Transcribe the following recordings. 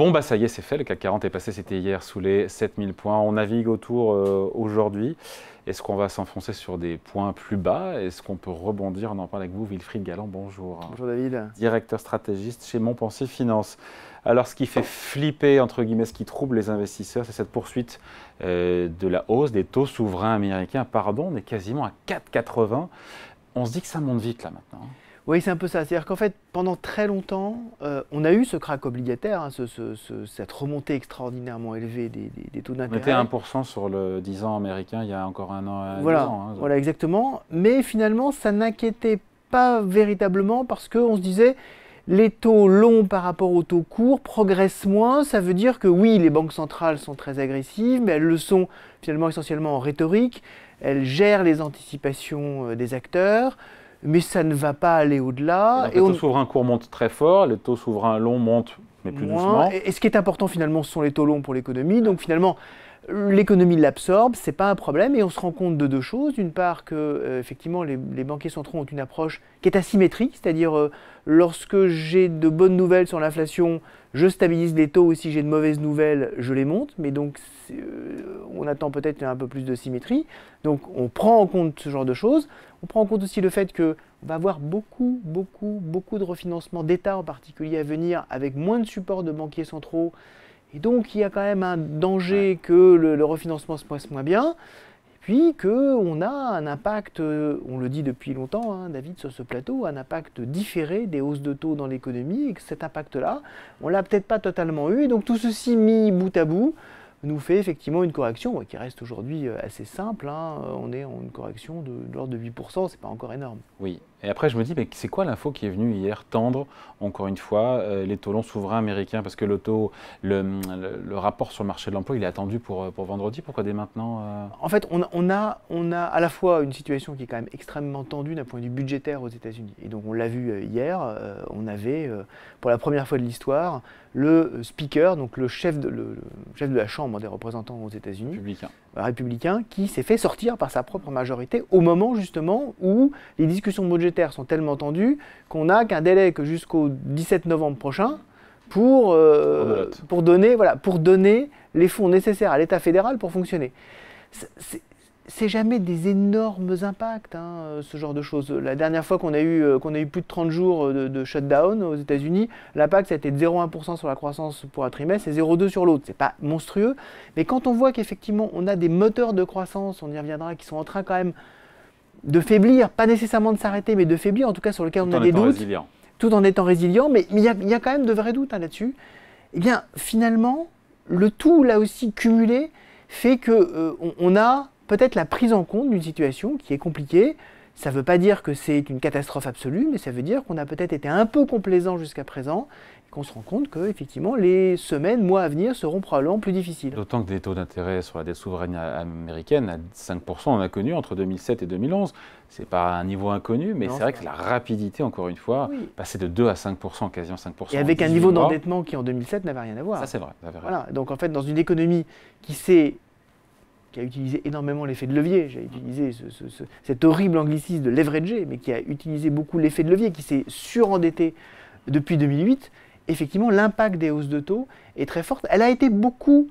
Bon, bah ça y est, c'est fait. Le CAC 40 est passé, c'était hier, sous les 7000 points. On navigue autour aujourd'hui. Est-ce qu'on va s'enfoncer sur des points plus bas? Est-ce qu'on peut rebondir? On en parle avec vous, Wilfried Galland, bonjour. Bonjour David. Directeur stratégiste chez Montpensier Finance. Alors, ce qui fait flipper, entre guillemets, ce qui trouble les investisseurs, c'est cette poursuite de la hausse des taux souverains américains. Pardon, on est quasiment à 4,80. On se dit que ça monte vite là maintenant. Oui, c'est un peu ça. C'est-à-dire qu'en fait, pendant très longtemps, on a eu ce krach obligataire, hein, cette remontée extraordinairement élevée des taux d'intérêt. On était à 1% sur le 10 ans américain il y a encore un an. Voilà, 2 ans, hein. voilà, exactement. Mais finalement, ça n'inquiétait pas véritablement parce qu'on se disait les taux longs par rapport aux taux courts progressent moins. Ça veut dire que oui, les banques centrales sont très agressives, mais elles le sont finalement essentiellement en rhétorique. Elles gèrent les anticipations des acteurs. Mais ça ne va pas aller au-delà. Les taux souverains courts montent très fort, les taux souverains longs montent, mais plus doucement. Et ce qui est important finalement, ce sont les taux longs pour l'économie. Donc finalement, l'économie l'absorbe, ce n'est pas un problème. Et on se rend compte de deux choses. D'une part que effectivement, les banquiers centraux ont une approche qui est asymétrique, c'est-à-dire lorsque j'ai de bonnes nouvelles sur l'inflation, je stabilise les taux, et si j'ai de mauvaises nouvelles, je les monte. Mais donc, on attend peut-être un peu plus de symétrie. Donc, on prend en compte ce genre de choses. On prend en compte aussi le fait qu'on va avoir beaucoup de refinancement d'État en particulier à venir, avec moins de support de banquiers centraux. Et donc, il y a quand même un danger que le refinancement se passe moins bien. Puis qu'on a un impact, on le dit depuis longtemps, hein, David, sur ce plateau, un impact différé des hausses de taux dans l'économie, et que cet impact-là, on ne l'a peut-être pas totalement eu. Et donc tout ceci mis bout à bout nous fait effectivement une correction qui reste aujourd'hui assez simple. Hein. On est en une correction de l'ordre de 8%, c'est pas encore énorme. Oui, et après je me dis, mais c'est quoi l'info qui est venue hier tendre, encore une fois, les taux longs souverains américains? Parce que le rapport sur le marché de l'emploi, il est attendu pour vendredi. Pourquoi dès maintenant En fait, on a à la fois une situation qui est quand même extrêmement tendue d'un point de vue budgétaire aux États-Unis. Et donc on l'a vu hier, on avait pour la première fois de l'histoire le speaker, donc le chef de la Chambre des représentants aux États-Unis, républicain, qui s'est fait sortir par sa propre majorité au moment justement où les discussions budgétaires sont tellement tendues qu'on n'a qu'un délai que jusqu'au 17 novembre prochain pour donner les fonds nécessaires à l'État fédéral pour fonctionner. C'est jamais des énormes impacts, hein, ce genre de choses. La dernière fois qu'on a eu plus de 30 jours de shutdown aux États-Unis, l'impact ça a été de 0,1% sur la croissance pour un trimestre et 0,2% sur l'autre. C'est pas monstrueux, mais quand on voit qu'effectivement on a des moteurs de croissance, on y reviendra, qui sont en train quand même de faiblir, pas nécessairement de s'arrêter, mais de faiblir, en tout cas sur lequel on a des doutes, tout en étant résilient, mais il y a quand même de vrais doutes là-dessus. Eh bien, finalement, le tout là aussi cumulé fait que on a peut-être la prise en compte d'une situation qui est compliquée. Ça ne veut pas dire que c'est une catastrophe absolue, mais ça veut dire qu'on a peut-être été un peu complaisant jusqu'à présent et qu'on se rend compte que effectivement, les semaines, mois à venir seront probablement plus difficiles. D'autant que des taux d'intérêt sur la dette souveraine américaine à 5%, on a connu entre 2007 et 2011. Ce n'est pas un niveau inconnu, mais c'est vrai que la rapidité, encore une fois, passer de 2 à 5%, quasiment 5%. Et avec un niveau d'endettement qui en 2007 n'avait rien à voir. Ça c'est vrai. Voilà. Donc en fait, dans une économie qui a utilisé énormément l'effet de levier. J'ai utilisé cet horrible anglicisme de leverager, mais qui a utilisé beaucoup l'effet de levier, qui s'est surendetté depuis 2008. Effectivement, l'impact des hausses de taux est très fort. Elle a été beaucoup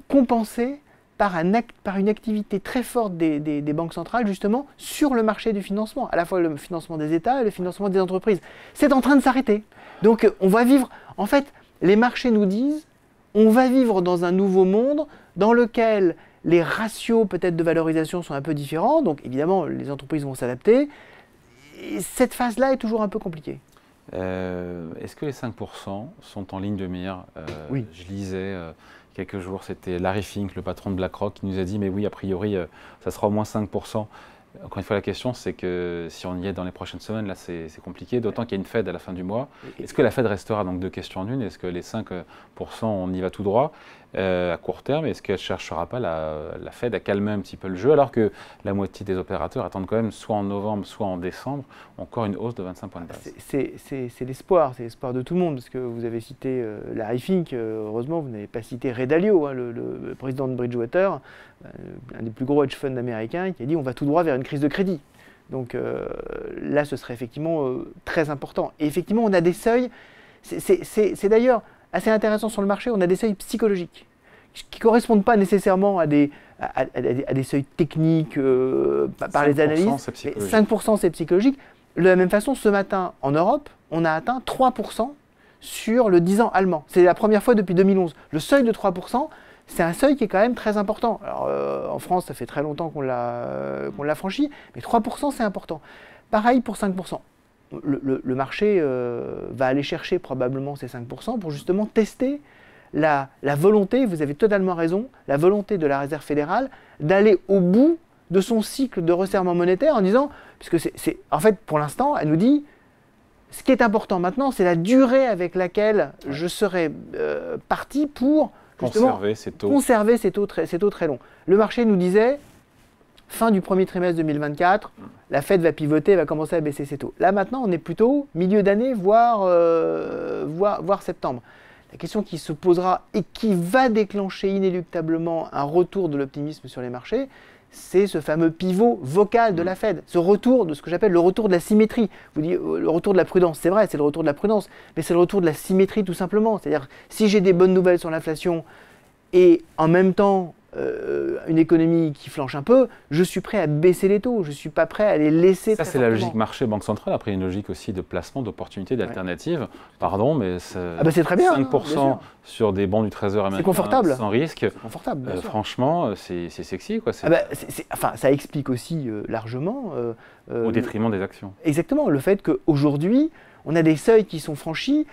compensée par une activité très forte des banques centrales, justement, sur le marché du financement, à la fois le financement des États et le financement des entreprises. C'est en train de s'arrêter. Donc, on va vivre... En fait, les marchés nous disent on va vivre dans un nouveau monde dans lequel les ratios peut-être de valorisation sont un peu différents. Donc évidemment, les entreprises vont s'adapter. Et cette phase-là est toujours un peu compliquée. Est-ce que les 5% sont en ligne de mire? Oui. Je lisais quelques jours, c'était Larry Fink, le patron de BlackRock, qui nous a dit « mais oui, a priori, ça sera au moins 5%. » Encore une fois, la question, c'est que si on y est dans les prochaines semaines, là, c'est compliqué, d'autant qu'il y a une Fed à la fin du mois. Est-ce que la Fed restera, donc deux questions en une, est-ce que les 5%, on y va tout droit à court terme? Est-ce qu'elle ne cherchera pas la Fed à calmer un petit peu le jeu, alors que la moitié des opérateurs attendent quand même, soit en novembre, soit en décembre, encore une hausse de 25 points de base? C'est l'espoir de tout le monde, parce que vous avez cité Larry Fink, heureusement, vous n'avez pas cité Ray Dalio, hein, le président de Bridgewater, un des plus gros hedge funds américains, qui a dit on va tout droit vers une crise de crédit. Donc là, ce serait effectivement très important. Et effectivement, on a des seuils. C'est d'ailleurs assez intéressant sur le marché, on a des seuils psychologiques qui ne correspondent pas nécessairement à des seuils techniques par les analystes. 5% c'est psychologique. De la même façon, ce matin, en Europe, on a atteint 3% sur le 10 ans allemand. C'est la première fois depuis 2011. Le seuil de 3%, c'est un seuil qui est quand même très important. Alors, en France, ça fait très longtemps qu'on l'a franchi, mais 3%, c'est important. Pareil pour 5%. Le marché va aller chercher probablement ces 5% pour justement tester la volonté, vous avez totalement raison, la volonté de la Réserve fédérale d'aller au bout de son cycle de resserrement monétaire en disant, puisque en fait, pour l'instant, elle nous dit, ce qui est important maintenant, c'est la durée avec laquelle je serai parti pour conserver ces taux très longs. Le marché nous disait, fin du premier trimestre 2024, la Fed va pivoter, va commencer à baisser ses taux. Là maintenant, on est plutôt milieu d'année, voire septembre. La question qui se posera et qui va déclencher inéluctablement un retour de l'optimisme sur les marchés, c'est ce fameux pivot vocal de la Fed, ce retour de ce que j'appelle le retour de la symétrie. Vous dites le retour de la prudence, c'est vrai, c'est le retour de la prudence, mais c'est le retour de la symétrie tout simplement. C'est-à-dire, si j'ai des bonnes nouvelles sur l'inflation et en même temps une économie qui flanche un peu, je suis prêt à baisser les taux, je ne suis pas prêt à les laisser. Ça, c'est la logique marché banque centrale. Après, une logique aussi de placement, d'opportunités, d'alternatives. Ouais. Pardon, mais c'est très bien, 5% sur des bons du Trésor américain confortable. Sans risque. C'est confortable. Franchement, c'est sexy. Quoi. Ça explique aussi largement. Au détriment des actions. Exactement. Le fait qu'aujourd'hui, on a des seuils qui sont franchis.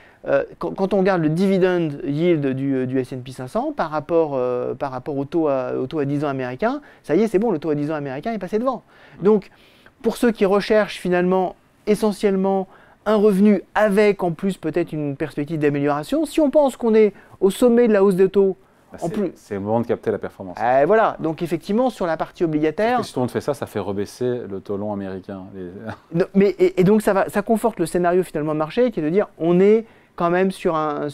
Quand on regarde le dividend yield du S&P 500 par rapport au taux à 10 ans américain, ça y est, c'est bon, le taux à 10 ans américain est passé devant. Donc, pour ceux qui recherchent finalement essentiellement un revenu avec en plus peut-être une perspective d'amélioration, si on pense qu'on est au sommet de la hausse des taux, c'est le moment de capter la performance. Voilà, donc effectivement sur la partie obligataire. Si tout le monde fait ça, ça fait rebaisser le taux long américain. Et donc ça conforte le scénario finalement de marché qui est de dire on est quand même sur un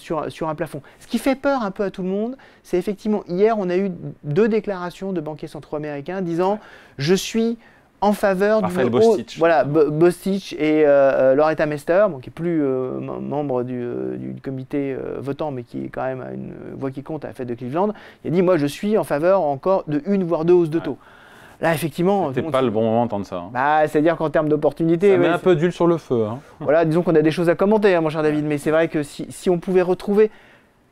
plafond. Ce qui fait peur un peu à tout le monde, c'est effectivement hier on a eu 2 déclarations de banquiers centraux américains disant je suis en faveur du Bostich. Voilà, Bostich et Loretta Mester, qui n'est plus membre du comité votant, mais qui est quand même une voix qui compte à la Fed de Cleveland. Il a dit, moi je suis en faveur encore de 1 voire 2 hausses de taux. Là, effectivement... C'était pas le bon moment d'entendre ça. C'est-à-dire qu'en termes d'opportunités... Ça met un peu d'huile sur le feu. Voilà, disons qu'on a des choses à commenter, mon cher David, mais c'est vrai que si on pouvait retrouver...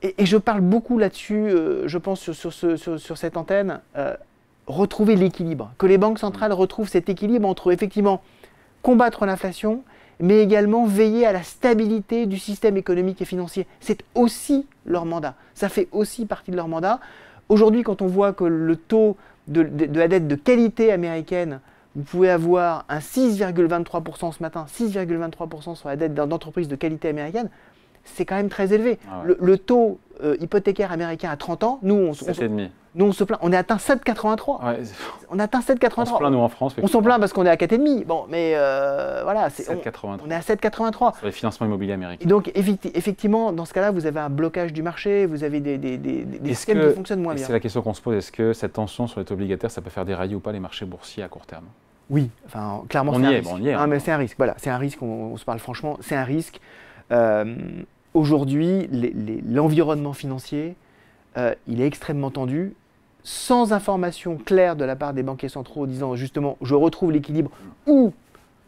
Et je parle beaucoup là-dessus, je pense, sur cette antenne... retrouver l'équilibre, que les banques centrales retrouvent cet équilibre entre effectivement combattre l'inflation, mais également veiller à la stabilité du système économique et financier. C'est aussi leur mandat, ça fait aussi partie de leur mandat. Aujourd'hui, quand on voit que le taux de la dette de qualité américaine, vous pouvez avoir un 6,23% ce matin, 6,23% sur la dette d'entreprise de qualité américaine, c'est quand même très élevé. Ah ouais. Le taux hypothécaire américain à 30 ans, nous on se plaint, on est atteint 7,83. Ouais. On a atteint 7,83. On se plaint nous en France. On s'en plaint parce qu'on est à 4,5. Bon, mais voilà, on est à 7,83. Sur les financements immobiliers américains. Et donc effectivement, dans ce cas-là, vous avez un blocage du marché, vous avez des systèmes qui fonctionnent moins bien. C'est la question qu'on se pose, est-ce que cette tension sur les taux obligataires, ça peut faire dérailler ou pas les marchés boursiers à court terme? Oui, enfin clairement c'est un risque. On y est, mais c'est un risque. Voilà, c'est un risque. On se parle franchement, c'est un risque. Aujourd'hui, l'environnement financier, il est extrêmement tendu, sans information claire de la part des banquiers centraux disant justement je retrouve l'équilibre ou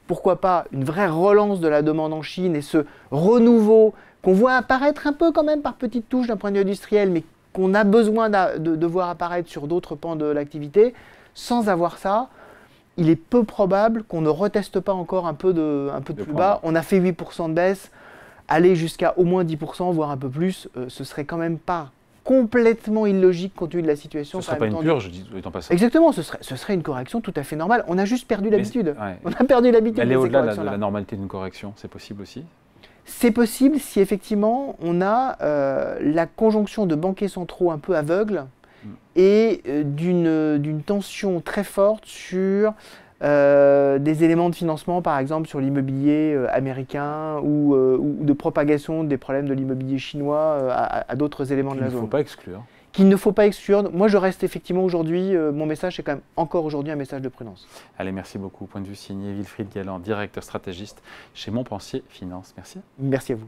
pourquoi pas une vraie relance de la demande en Chine et ce renouveau qu'on voit apparaître un peu quand même par petites touches d'un point de vue industriel, mais qu'on a besoin de voir apparaître sur d'autres pans de l'activité. Sans avoir ça, il est peu probable qu'on ne reteste pas encore un peu de plus bas. On a fait 8% de baisse. Aller jusqu'à au moins 10%, voire un peu plus, ce serait quand même pas complètement illogique compte tenu de la situation. Ce ne serait pas une purge, étant passé. Exactement, ce serait une correction tout à fait normale. On a juste perdu l'habitude. On a perdu l'habitude. Elle est au-delà de la normalité d'une correction, c'est possible aussi? C'est possible si effectivement on a la conjonction de banquiers centraux un peu aveugles et d'une tension très forte sur... des éléments de financement, par exemple sur l'immobilier américain ou de propagation des problèmes de l'immobilier chinois à d'autres éléments de la zone. Qu'il ne faut pas exclure. Qu'il ne faut pas exclure. Moi, je reste effectivement aujourd'hui, mon message, c'est quand même encore aujourd'hui un message de prudence. Allez, merci beaucoup. Point de vue signé Wilfried Galland, directeur stratégiste chez Montpensier Finance. Merci. Merci à vous.